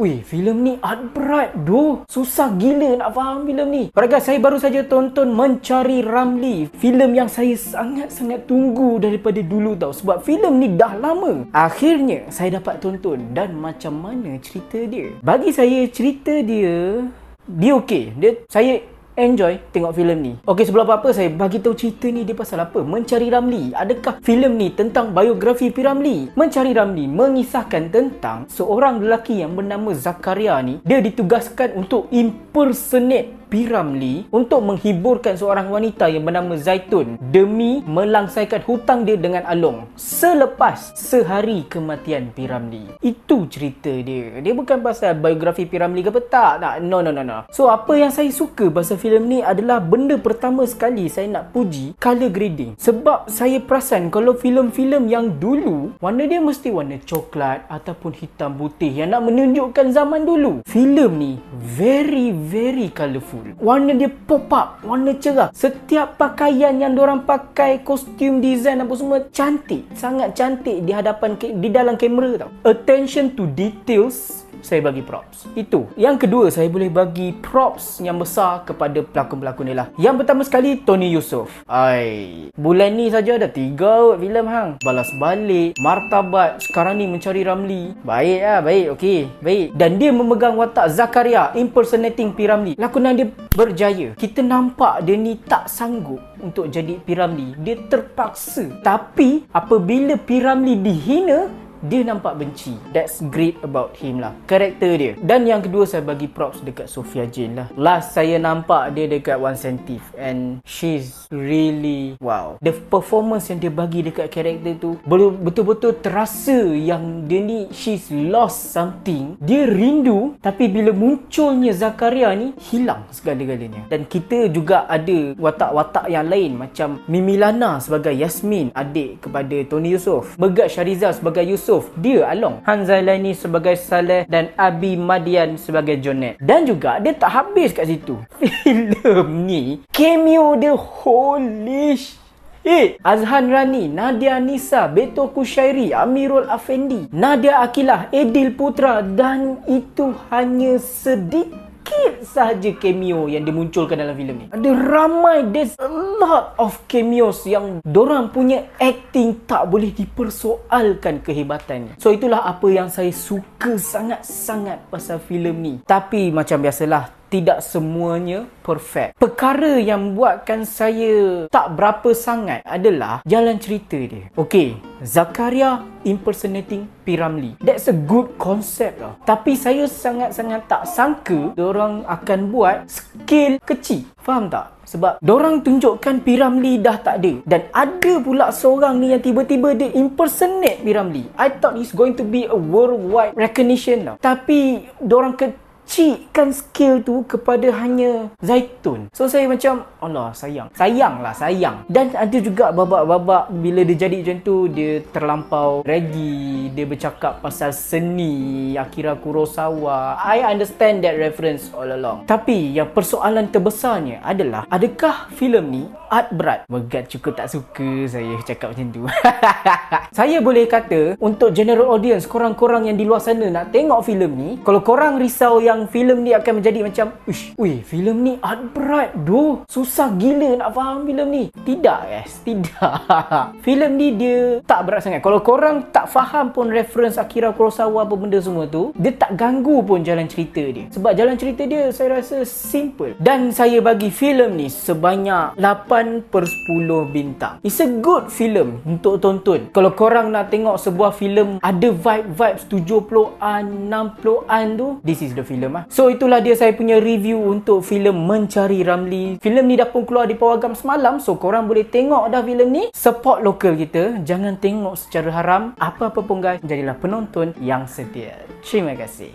Wih, filem ni art berat doh. Susah gila nak faham filem ni. Para guys, saya baru saja tonton Mencari Ramli. Filem yang saya sangat-sangat tunggu daripada dulu tau. Sebab filem ni dah lama. Akhirnya saya dapat tonton. Dan macam mana cerita dia? Bagi saya cerita dia okey. Saya enjoy tengok filem ni. Okey, sebelum apa-apa saya bagi tahu cerita ni dia pasal apa. Mencari Ramli. Adakah filem ni tentang biografi P. Ramlee? Mencari Ramli mengisahkan tentang seorang lelaki yang bernama Zakaria ni. Dia ditugaskan untuk impersonate P. Ramlee untuk menghiburkan seorang wanita yang bernama Zaitun demi melangsaikan hutang dia dengan Along selepas sehari kematian P. Ramlee. Itu cerita dia. Dia bukan pasal biografi P. Ramlee ke apa tak. No. So apa yang saya suka pasal filem ni adalah benda pertama sekali saya nak puji color grading. Sebab saya perasan kalau filem-filem yang dulu warna dia mesti warna coklat ataupun hitam putih yang nak menunjukkan zaman dulu. Filem ni very colourful. Warna dia pop up, warna cerah. Setiap pakaian yang diorang pakai, kostum, design apa semua cantik, sangat cantik di hadapan di dalam kamera tau. Attention to details, saya bagi props. Itu. Yang kedua, saya boleh bagi props yang besar kepada pelakon-pelakon ni lah. Yang pertama sekali, Tony Yusof. Bulan ni saja ada 3 filem hang. Balas Balik, Martabat, sekarang ni Mencari Ramli. Baik lah, baik. Okey, baik. Dan dia memegang watak Zakaria impersonating P. Ramlee. Lakonan dia berjaya. Kita nampak dia ni tak sanggup untuk jadi P. Ramlee. Dia terpaksa. Tapi apabila P. Ramlee dihina, dia nampak benci. That's great about him lah. Karakter dia. Dan yang kedua saya bagi props dekat Sophia Jane lah. Last saya nampak dia dekat One Cent Thief and she's really wow. The performance yang dia bagi dekat karakter tu betul-betul terasa yang dia ni she's lost something. Dia rindu tapi bila munculnya Zakaria ni hilang segala-galanya. Dan kita juga ada watak-watak yang lain macam Mimi Lana sebagai Yasmin, adik kepada Tony Yusof. Megat Shahriza sebagai Yusof, dia Along. Han Zailani sebagai Saleh dan Abi Madian sebagai Jonet. Dan juga dia tak habis kat situ. Filem ni cameo dia holy Azhan Rani, Nadia Nisa, Beto Kushairi, Amirul Afendi, Nadia Akilah, Edil Putra, dan itu hanya sedikit sahaja cameo yang dimunculkan dalam filem ni. Ada ramai, there's a lot of cameos yang dorang punya acting tak boleh dipersoalkan kehebatannya. So itulah apa yang saya suka sangat-sangat pasal filem ni. Tapi macam biasalah, tidak semuanya perfect. Perkara yang buatkan saya tak berapa sangat adalah jalan cerita dia. Okey, Zakaria impersonating P. Ramlee. That's a good concept lah. Tapi saya sangat-sangat tak sangka diorang akan buat scale kecil. Faham tak? Sebab dorang tunjukkan P. Ramlee dah tak ada. Dan ada pula seorang ni yang tiba-tiba dia impersonate P. Ramlee. I thought it's going to be a worldwide recognition tau. Tapi dorang kecilkan skill tu kepada hanya Zaitun. So saya macam, Allah sayang. Sayang. Dan ada juga babak-babak bila dia jadi macam tu, dia terlampau raggy. Dia bercakap pasal seni Akira Kurosawa. I understand that reference all along. Tapi yang persoalan terbesarnya adalah, adakah filem ni art berat? Megat cukup tak suka saya cakap macam tu. Saya boleh kata untuk general audience, korang-korang yang di luar sana nak tengok filem ni, kalau korang risau yang filem ni akan menjadi macam, filem ni art berat doh. Susah gila nak faham filem ni. Tidak guys, tidak. Filem ni dia tak berat sangat. Kalau korang tak faham pun reference Akira Kurosawa apa benda semua tu, dia tak ganggu pun jalan cerita dia. Sebab jalan cerita dia saya rasa simple. Dan saya bagi filem ni sebanyak 8/10 bintang. It's a good film untuk tonton. Kalau korang nak tengok sebuah filem ada vibes 70-an, 60-an tu, this is the film lah. So itulah dia saya punya review untuk filem Mencari Ramli. Filem ni dah pun keluar di Pawagam semalam. So korang boleh tengok dah filem ni. Support lokal kita. Jangan tengok secara haram. Apa-apa pun guys, jadilah penonton yang setia. Terima kasih.